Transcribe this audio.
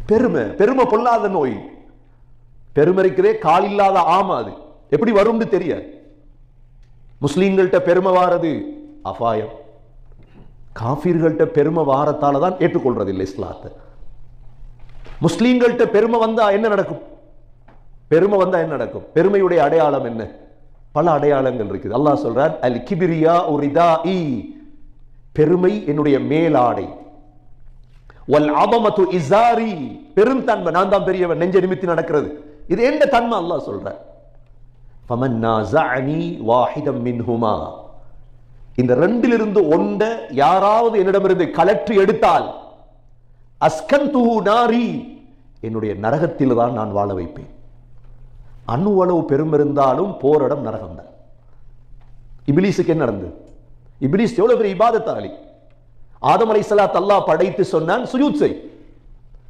பெருமை பெருமை பொல்லாத நோய். பெருமை இருக்கிறே கால் இல்லாத ஆமா, அது எப்படி வரும்னு தெரியாது. முஸ்லீம்கள்ட்ட பெருமை வாரது அபாயம். காஃபிர்கள்ட்ட பெருமை வாரத்தால தான் ஏற்றுக்கொள்றது இல்லை இஸ்லாத்தை. முஸ்லீம்கள்ட்ட பெருமை வந்தா என்ன நடக்கும்? பெருமை வந்தா என்ன நடக்கும்? பெருமையுடைய அடையாளம் என்ன? பல அடையாளங்கள் இருக்குது. அல்லாஹ் சொல்றார், அல் கிபிரியா உரிதாஇ, பெருமை என்னுடைய மேலாடை. வல் அதமது இஸாரி, பெருந்தன்மை, நான் தான் பெரியவன், நெஞ்ச நிமித்தி நடக்கிறது, இது என்ன தன்மை? அல்லாஹ் சொல்றார், ஃபமன் நாஸஅனி வாஹிதம் மின்ஹுமா, இந்த ரெண்டிலிருந்து ஒன்றை யாராவது என்னிடமிருந்து கலற்றி எடுத்தால் அஸ்கன்துஹு நாரி, என்னுடைய நரகத்தில் தான் நான் வாழ வைப்பேன். அணுவளவு பெருமை இருந்தாலும் போரிடம் நரகம் தான். இப்லீஸுக்கு என்ன நடந்தது? இப்லீஸ் எவ்வளவு பெரிய இபாதத்தாளி. ஆதம் அலைஹிஸ்ஸலாத் அல்லாஹ் படைத்து சொன்னான் சுஜூத் செய்.